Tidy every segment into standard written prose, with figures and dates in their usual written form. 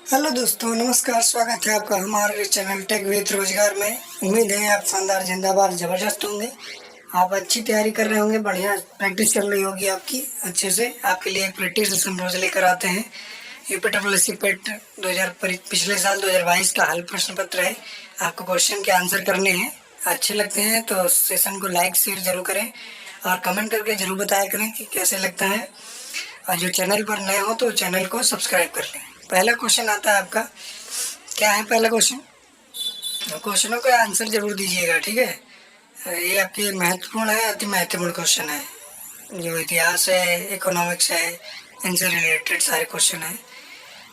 Hello दोस्तों, नमस्कार। स्वागत है आपका हमारे चैनल टेक विद रोजगार में। उम्मीद है आप शानदार, जिंदाबाद, जबरदस्त होंगे। आप अच्छी तैयारी कर रहे होंगे, बढ़िया प्रैक्टिस चल रही होगी आपकी अच्छे से। आपके लिए एक प्रैक्टिस सेशन रोज लेकर आते हैं। यूपीट्रिपल पेट 2000 पिछले साल 2022 का हल प्रश्न पत्र है। आपको क्वेश्चन के आंसर करने हैं। अच्छे लगते हैं तो सेशन को लाइक शेयर जरूर करें और कमेंट करके जरूर बताया करें कि कैसे लगता है। और जो चैनल पर नए हो तो चैनल को सब्सक्राइब कर लें। पहला क्वेश्चन आता है आपका। क्या है पहला क्वेश्चन? क्वेश्चनों का आंसर जरूर दीजिएगा, ठीक है। ये आपके महत्वपूर्ण है, अति महत्वपूर्ण क्वेश्चन है। जो इतिहास है, इकोनॉमिक्स है, इनसे रिलेटेड सारे क्वेश्चन है।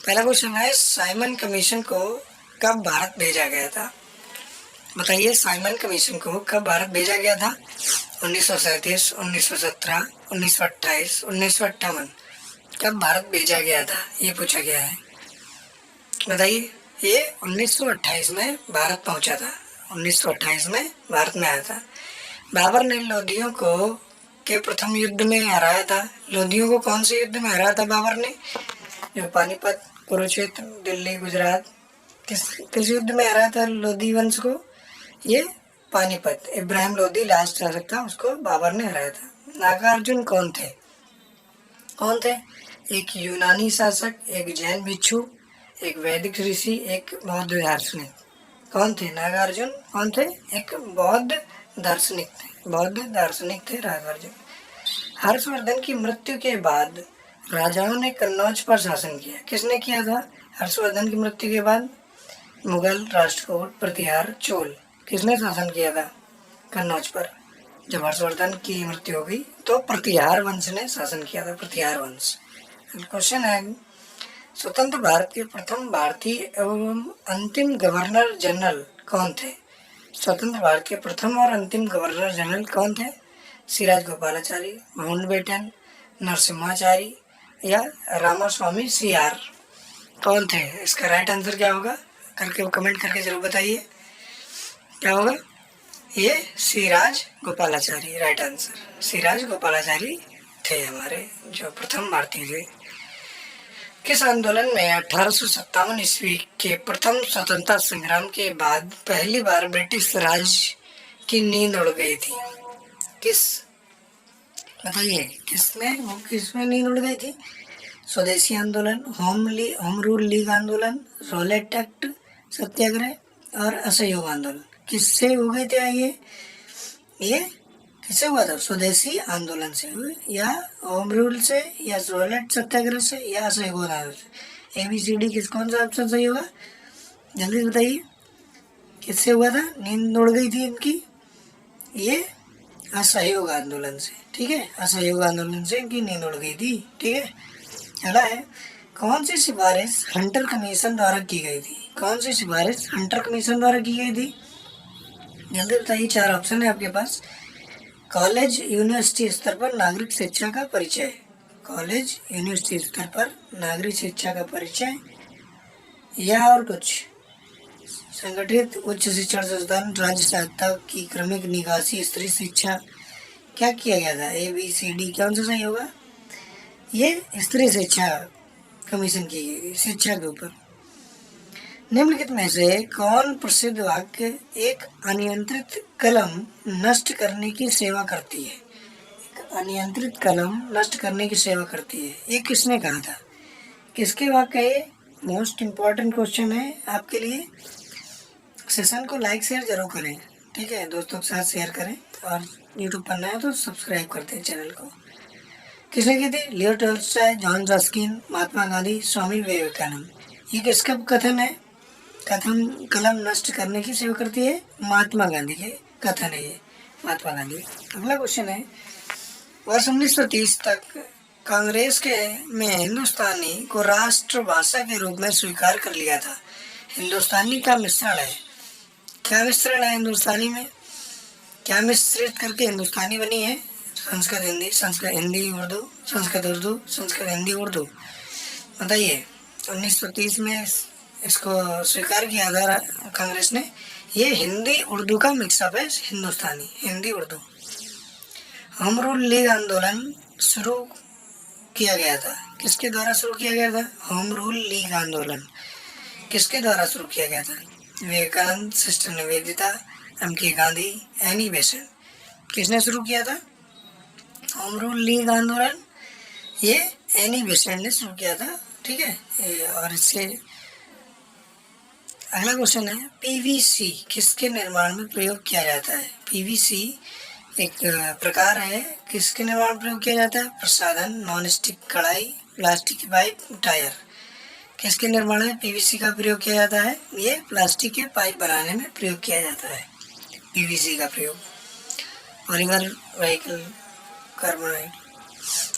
पहला क्वेश्चन है, साइमन कमीशन को कब भारत भेजा गया था? बताइए, साइमन कमीशन को कब भारत भेजा गया था? 1937, 1917, 1928, 1958। कब भारत भेजा गया था, ये पूछा गया है। बताइए। ये 1928 में भारत पहुंचा था। 1928 में भारत में आया था। बाबर ने लोदियों को के प्रथम युद्ध में हराया था। लोदियों को कौन से युद्ध में हराया था बाबर ने? जो पानीपत, कुरुक्षेत्र, दिल्ली, गुजरात, किस किस युद्ध में हराया था लोदी वंश को? ये पानीपत। इब्राहिम लोदी लास्ट शासक था, उसको बाबर ने हराया था। नागार्जुन कौन थे? कौन थे? एक यूनानी शासक, एक जैन भिक्षु, एक वैदिक ऋषि, एक बौद्ध दार्शनिक। कौन थे नागार्जुन? कौन थे? एक बौद्ध दार्शनिक थे। बौद्ध दार्शनिक थे नागार्जुन। हर्षवर्धन की मृत्यु के बाद राजाओं ने कन्नौज पर शासन किया। किसने किया था हर्षवर्धन की मृत्यु के बाद? मुगल, राष्ट्रकूट, प्रतिहार, चोल। किसने शासन किया था कन्नौज पर? जब हर्षवर्धन की मृत्यु हो गई तो प्रतिहार वंश ने शासन किया था। प्रतिहार वंश। क्वेश्चन है, स्वतंत्र भारत के प्रथम भारतीय एवं अंतिम गवर्नर जनरल कौन थे? स्वतंत्र भारत के प्रथम और अंतिम गवर्नर जनरल कौन थे? सिराज गोपालाचारी, माउंटबेटन, नरसिम्हाचारी या रामास्वामी सीआर। कौन थे? इसका राइट आंसर क्या होगा? करके कमेंट करके जरूर बताइए, क्या होगा? ये सिराज गोपालाचारी राइट आंसर। सिराज गोपालाचारी थे हमारे जो प्रथम भारतीय थे। किस आंदोलन में 1857 ईस्वी के प्रथम स्वतंत्रता संग्राम के बाद पहली बार ब्रिटिश राज की नींद उड़ गई थी? किस बताइए, किसमें नींद उड़ गई थी? स्वदेशी आंदोलन, होम रूल लीग आंदोलन, रॉलेट एक्ट सत्याग्रह और असहयोग आंदोलन। किससे हो गए थे ये किससे हुआ था? स्वदेशी आंदोलन से हुए, या होम रूल से, या रॉलेट सत्याग्रह से, या असहयोग आंदोलन से। ABCD कौन सा ऑप्शन सही होगा? जल्दी बताइए, किससे हुआ था नींद उड़ गई थी इनकी? ये असहयोग आंदोलन से, ठीक है। असहयोग आंदोलन से इनकी नींद उड़ गई थी, ठीक है। अगला है, कौन सी सिफारिश हंटर कमीशन द्वारा की गई थी? कौन सी सिफारिश हंटर कमीशन द्वारा की गई थी? जल्दी बताइए, 4 ऑप्शन है आपके पास। कॉलेज यूनिवर्सिटी स्तर पर नागरिक शिक्षा का परिचय। कॉलेज यूनिवर्सिटी स्तर पर नागरिक शिक्षा का परिचय, या और कुछ? संगठित उच्च शिक्षण संस्थान, राज्य सहायता की क्रमिक निकासी, स्त्री शिक्षा। क्या किया गया था? ABCD कौन सा सही होगा? ये स्त्री शिक्षा कमीशन की गई शिक्षा के ऊपर। निम्नलिखित में से कौन प्रसिद्ध वाक्य एक अनियंत्रित कलम नष्ट करने की सेवा करती है? एक अनियंत्रित कलम नष्ट करने की सेवा करती है, ये किसने कहा था? किसके वाक्य है? मोस्ट इम्पोर्टेंट क्वेश्चन है आपके लिए। सेशन को लाइक शेयर जरूर करें, ठीक है। दोस्तों के साथ शेयर करें और यूट्यूब पर नए हो तो सब्सक्राइब कर दें चैनल को। किसने की थी? Leo Tolstoy, John Ruskin, Mahatma Gandhi, Swami Vivekananda. ये किसका कथन है? कथन कलम नष्ट करने की सेवा करती है, महात्मा गांधी के कथन है ये, महात्मा गांधी। अगला क्वेश्चन है, वर्ष 1930 तक कांग्रेस के में हिंदुस्तानी को राष्ट्रभाषा के रूप में स्वीकार कर लिया था। हिंदुस्तानी का मिश्रण है। क्या मिश्रण है हिंदुस्तानी में? क्या मिश्रित करके हिंदुस्तानी बनी है? संस्कृत हिंदी, संस्कृत हिंदी उर्दू, संस्कृत उर्दू, संस्कृत हिंदी उर्दू। बताइए, 1930 में इसको स्वीकार किया था कांग्रेस ने। ये हिंदी उर्दू का मिक्सअप है, Hindustani Hindi Urdu. Home rule league आंदोलन शुरू किया गया था, किसके द्वारा शुरू किया गया था? होम रूल लीग आंदोलन किसके द्वारा शुरू किया गया था? Vivekananda, sister Nivedita, M K. Gandhi, Annie Besant. किसने शुरू किया था होम रूल लीग आंदोलन? ये एनी बेसेंट ने शुरू किया था। ठीक है। और इससे अगला क्वेश्चन है, पीवीसी किसके निर्माण में प्रयोग किया जाता है? पीवीसी एक प्रकार है, किसके निर्माण में प्रयोग किया जाता है? प्रसाधन, नॉन स्टिक कढ़ाई, प्लास्टिक की पाइप, टायर। किसके निर्माण में पीवीसी का प्रयोग किया जाता है? ये प्लास्टिक के पाइप बनाने में प्रयोग किया जाता है पीवीसी का प्रयोग। Polymer vehicle carbonide.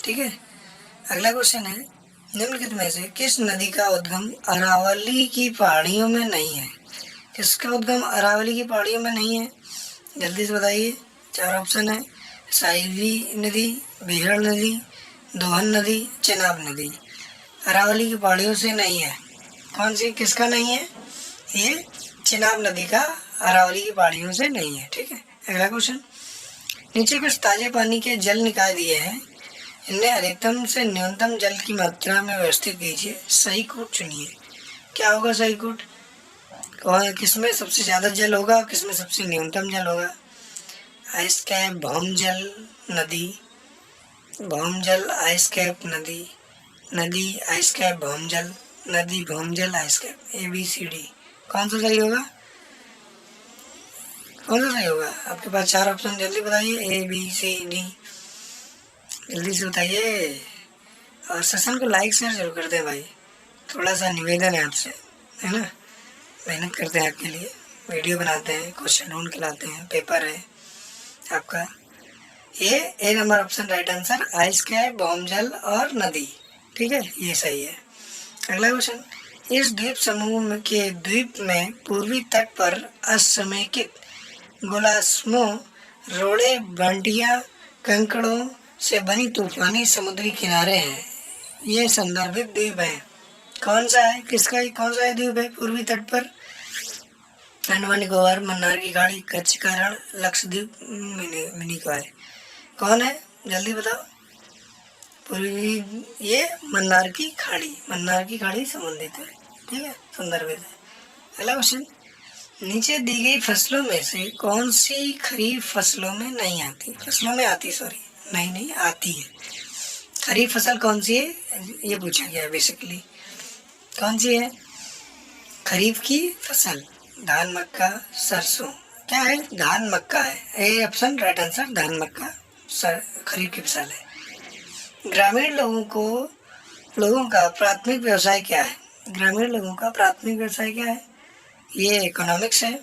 ठीक है। अगला क्वेश्चन है, निम्नलिखित में से किस नदी का उद्गम अरावली की पहाड़ियों में नहीं है? किसका उद्गम अरावली की पहाड़ियों में नहीं है? जल्दी से बताइए। 4 ऑप्शन है, साइवी नदी, बिहड़ नदी, दोहन नदी, चेनाब नदी। अरावली की पहाड़ियों से नहीं है। कौन सी, किसका नहीं है? ये चेनाब नदी का अरावली की पहाड़ियों से नहीं है। ठीक है। अगला क्वेश्चन, नीचे कुछ ताजे पानी के जल निकाय दिए हैं, इनमें अधिकतम से न्यूनतम जल की मात्रा में व्यवस्थित कीजिए, सही कूट चुनिए। क्या होगा सही कूट? किसमें सबसे ज़्यादा जल होगा, किसमें सबसे न्यूनतम जल होगा? आइस कैप भौम जल नदी, भौम जल आइस कैप नदी, नदी आइस कैप भौम जल, नदी भौम जल आइस कैप। ABCD कौन सा सही होगा? कौन सा सही होगा? आपके पास 4 ऑप्शन, जल्दी बताइए। ABCD जल्दी से बताइए। और सेशन को लाइक शेयर जरूर कर दें भाई, थोड़ा सा निवेदन है आपसे, है ना। मेहनत करते हैं आपके लिए, वीडियो बनाते हैं, क्वेश्चन ढूंढ के लाते हैं, पेपर है आपका। ये A number option right answer, ice cap भौम जल और नदी। ठीक है, ये सही है। अगला क्वेश्चन, इस द्वीप समूह के द्वीप में पूर्वी तट पर असमेकित गोलास्मो रोड़े बंटिया कंकड़ों से बनी तूफानी समुद्री किनारे हैं, ये संदर्भित द्वीप है। कौन सा है, किसका, कौन सा है द्वीप है पूर्वी तट पर? अंडमान निकोबार, मन्नार की खाड़ी, कच्छ का रण, लक्षद्वीप, मिनिकॉय। कौन है, जल्दी बताओ। पूर्वी, ये मन्नार की खाड़ी, मन्नार की खाड़ी संबंधित है। ठीक है, संदर्भित है। अगला क्वेश्चन, नीचे दी गई फसलों में से कौन सी खरीफ फसलों में नहीं आती? फसलों में आती, सॉरी, नहीं आती है। खरीफ फसल कौन सी है, ये पूछा गया है बेसिकली। कौन सी है खरीफ की फसल? धान, मक्का, सरसों। क्या है? धान, मक्का है। ए ऑप्शन राइट आंसर, धान, मक्का खरीफ की फसल है। ग्रामीण लोगों का प्राथमिक व्यवसाय क्या है? ग्रामीण लोगों का प्राथमिक व्यवसाय क्या है? ये इकोनॉमिक्स है।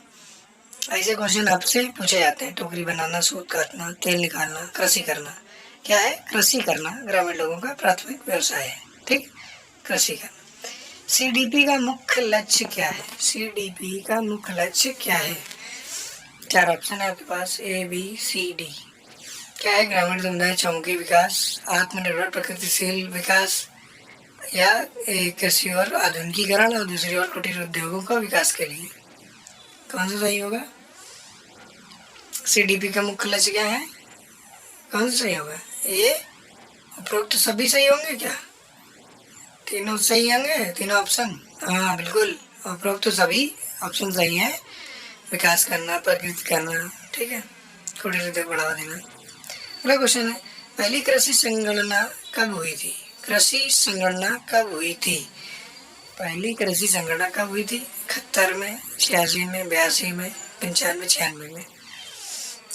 ऐसे क्वेश्चन आपसे पूछे जाते हैं, टोकरी बनाना, सूत काटना, तेल निकालना, कृषि करना। क्या है? कृषि करना ग्रामीण लोगों का प्राथमिक व्यवसाय है। ठीक, कृषि करना। CDP का मुख्य लक्ष्य क्या है? CDP का मुख्य लक्ष्य क्या है? 4 ऑप्शन है आपके पास, ABCD। क्या है? ग्रामीण समुदाय चौमुखी विकास, आत्मनिर्भर प्रगतिशील विकास, या कृषि और आधुनिकीकरण, और दूसरी ओर कुटीर उद्योगों का विकास के लिए। कौन सा सही होगा? CDP का मुख्य लक्ष्य क्या है? कौन सा सही होगा? ये उपरोक्त सभी सही होंगे क्या? तीनों सही होंगे, तीनों ऑप्शन? हाँ बिल्कुल, उपरोक्त सभी ऑप्शन सही है। विकास करना, प्रकृति करना, ठीक है, कुटीर उद्योग बढ़ावा देना। अगला क्वेश्चन है, पहली कृषि संगणना कब हुई थी? कृषि संगणना कब हुई थी? पहली कृषि संगणना कब हुई थी? 71 में, 86 में, 82 में, 95, 96 में।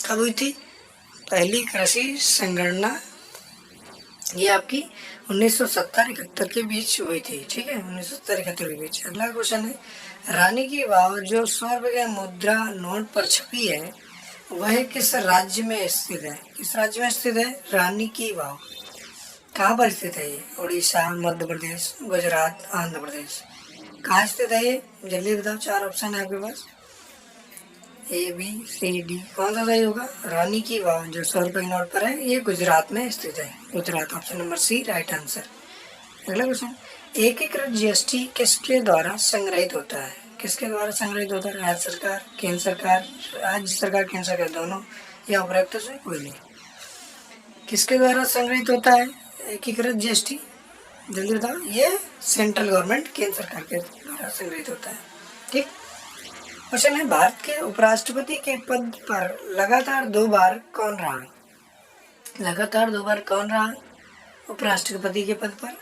कब हुई थी पहली कृषि संगणना? ये आपकी 1970-71 के बीच हुई थी। ठीक है, 1970-71 के बीच। अगला क्वेश्चन है, रानी की वाव जो 100 रुपये के मुद्रा नोट पर छपी है, वह किस राज्य में स्थित है? किस राज्य में स्थित है रानी की वाव? कहाँ पर स्थित है ये? उड़ीसा, मध्य प्रदेश, गुजरात, आंध्र प्रदेश। कहाँ स्थित है ये? जल्दी बताओ, 4 ऑप्शन है आपके पास, ABCD। कौन सा सही होगा? रानी की वाव जो 100 रुपये के नोट पर है, ये गुजरात में स्थित है। Gujarat, option number C right answer. अगला क्वेश्चन, एकीकृत GST किसके द्वारा संग्रहित होता है? किसके द्वारा संग्रहित होता है? राज्य सरकार, केंद्र सरकार, राज्य सरकार, केंद्र सरकार दोनों, या उपरोक्त से कोई नहीं? किसके द्वारा संग्रहित होता है एकीकृत GST? जल्दी बताओ। ये सेंट्रल गवर्नमेंट, केंद्र सरकार के द्वारा संग्रहित होता है। ठीक। क्वेश्चन है, भारत के उपराष्ट्रपति के पद पर लगातार 2 बार कौन रहा? लगातार 2 बार कौन रहा उपराष्ट्रपति के पद पर?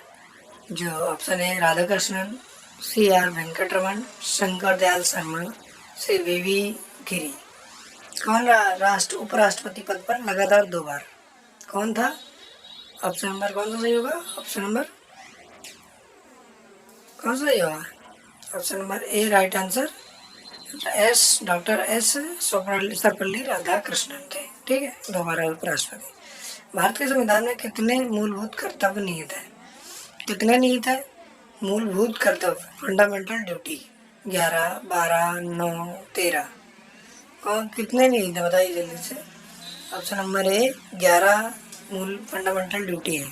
जो ऑप्शन है, राधाकृष्णन, CR वेंकटरमन, शंकर दयाल शर्मा, से VV गिरी। कौन रहा उपराष्ट्रपति पद पर लगातार 2 बार? कौन था? ऑप्शन नंबर कौन सा सही होगा? ऑप्शन नंबर कौन सा सही होगा? Option number A right answer, doctor S Sarvepalli Radhakrishnan थे। ठीक है, 2 बार उपराष्ट्रपति। भारत के संविधान में कितने मूलभूत कर्तव्य निहित है? कितने निहित है मूलभूत कर्तव्य, फंडामेंटल ड्यूटी? 11, 12, 9, 13। कौन कितने निहित है बताइए जल्दी से। ऑप्शन नंबर ए 11 मूल फंडामेंटल ड्यूटी है।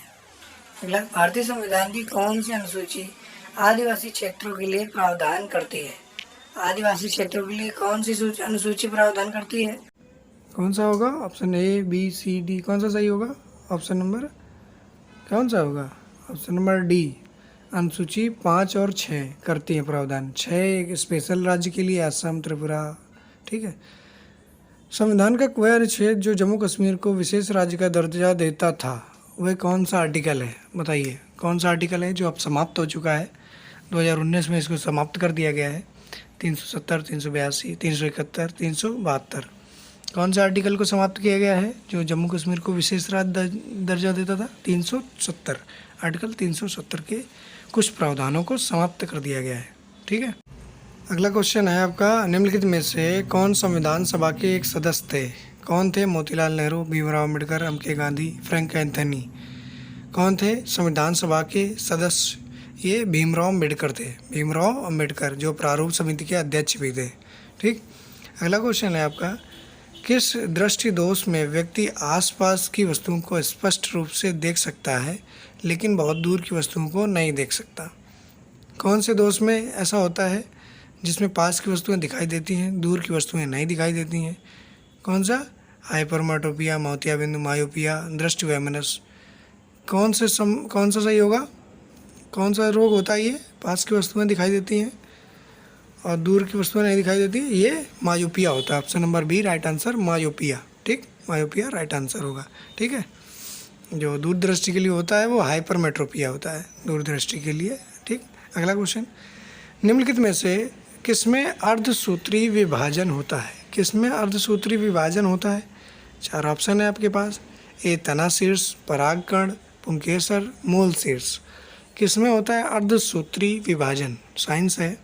अगला, भारतीय संविधान की कौन सी अनुसूची आदिवासी क्षेत्रों के लिए प्रावधान करती है? आदिवासी क्षेत्रों के लिए कौन सी अनुसूची प्रावधान करती है? कौन सा होगा? Option A, B, C, D. कौन सा सही होगा? ऑप्शन नंबर कौन सा होगा? ऑप्शन नंबर डी, अनुसूची 5 और 6 करती है प्रावधान। 6 एक स्पेशल राज्य के लिए, असम, त्रिपुरा। ठीक है। संविधान का कोई अनुच्छेद जो जम्मू कश्मीर को विशेष राज्य का दर्जा देता था, वह कौन सा आर्टिकल है? बताइए कौन सा आर्टिकल है जो अब समाप्त हो चुका है? 2019 में इसको समाप्त कर दिया गया है। 370, 382, 371, 372। कौन सा आर्टिकल को समाप्त किया गया है जो जम्मू कश्मीर को विशेष राज्य दर्जा देता था? 370। आर्टिकल 370 के कुछ प्रावधानों को समाप्त कर दिया गया है। ठीक है। अगला क्वेश्चन है आपका, निम्नलिखित में से कौन संविधान सभा के एक सदस्य थे? कौन थे? Motilal Nehru, Bhimrao Ambedkar, MK. Gandhi, Frank Anthony. कौन थे संविधान सभा के सदस्य? ये भीमराव अम्बेडकर थे। भीमराव अम्बेडकर जो प्रारूप समिति के अध्यक्ष भी थे। ठीक। अगला क्वेश्चन है आपका, किस दृष्टि दोष में व्यक्ति आसपास की वस्तुओं को स्पष्ट रूप से देख सकता है लेकिन बहुत दूर की वस्तुओं को नहीं देख सकता? कौन से दोष में ऐसा होता है जिसमें पास की वस्तुएं दिखाई देती हैं, दूर की वस्तुएं नहीं दिखाई देती हैं? कौन सा? हाइपरमेट्रोपिया, मोतियाबिंदु, मायोपिया, दृष्टि वैमनस्य। कौन सा सही होगा? कौन सा रोग होता है ये? पास की वस्तुएं दिखाई देती हैं और दूर की वस्तुएं नहीं दिखाई देती, ये मायोपिया होता है। Option number B right answer, myopia. ठीक, मायोपिया राइट आंसर होगा। ठीक है। जो दूरदृष्टि के लिए होता है वो हाइपरमेट्रोपिया होता है, दूरदृष्टि के लिए। ठीक। अगला क्वेश्चन, निम्नलिखित में से किसमें अर्धसूत्री विभाजन होता है? किसमें अर्धसूत्री विभाजन होता है? 4 ऑप्शन है आपके पास। ए तना शीर्ष, परागकण, पुंकेसर, मूल शीर्ष। किसमें होता है अर्धसूत्री विभाजन? साइंस है।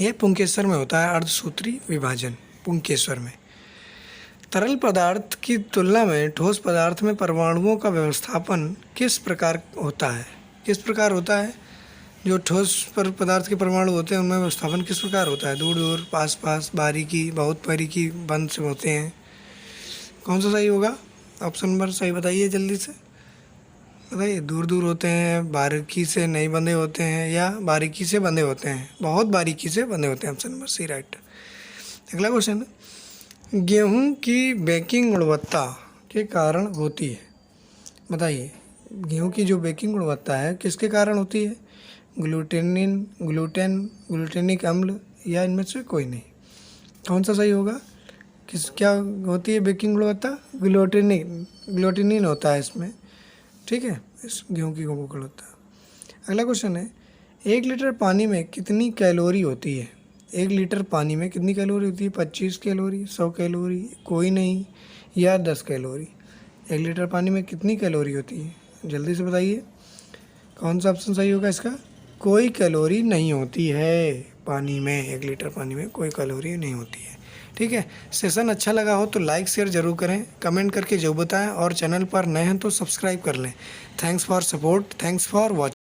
ये पुंकेसर में होता है अर्धसूत्री विभाजन, पुंकेसर में। तरल पदार्थ की तुलना में ठोस पदार्थ में परमाणुओं का व्यवस्थापन किस प्रकार होता है? किस प्रकार होता है? जो ठोस पदार्थ के परमाणु होते हैं उनमें व्यवस्थापन किस प्रकार होता है? दूर दूर, पास पास, बारीकी, बहुत बारीकी, बंद से होते हैं। कौन सा सही होगा? ऑप्शन नंबर सही बताइए जल्दी से बताइए। दूर दूर होते हैं, बारीकी से नहीं बंधे होते हैं, या बारीकी से बंधे होते हैं? बहुत बारीकी से बंधे होते हैं। Option number C right. अगला क्वेश्चन, गेहूं की बेकिंग गुणवत्ता के कारण होती है? बताइए, गेहूं की जो बेकिंग गुणवत्ता है किसके कारण होती है? ग्लूटेनिक अम्ल, या इनमें से कोई नहीं? कौन सा सही होगा? क्या होती है बेकिंग गुणवत्ता? ग्लूटेनिन होता है इसमें। ठीक है, इस गेहूं की गुणवत्ता। अगला क्वेश्चन है, 1 लीटर पानी में कितनी कैलोरी होती है? 1 लीटर पानी में कितनी कैलोरी होती है? 25 कैलोरी, 100 कैलोरी, कोई नहीं, या 10 कैलोरी? 1 लीटर पानी में कितनी कैलोरी होती है? जल्दी से बताइए कौन सा ऑप्शन सही होगा इसका? कोई कैलोरी नहीं होती है पानी में। 1 लीटर पानी में कोई कैलोरी नहीं होती है। ठीक है। सेशन अच्छा लगा हो तो लाइक शेयर जरूर करें, कमेंट करके जो बताएं, और चैनल पर नए हैं तो सब्सक्राइब कर लें। Thanks for support, thanks for watching.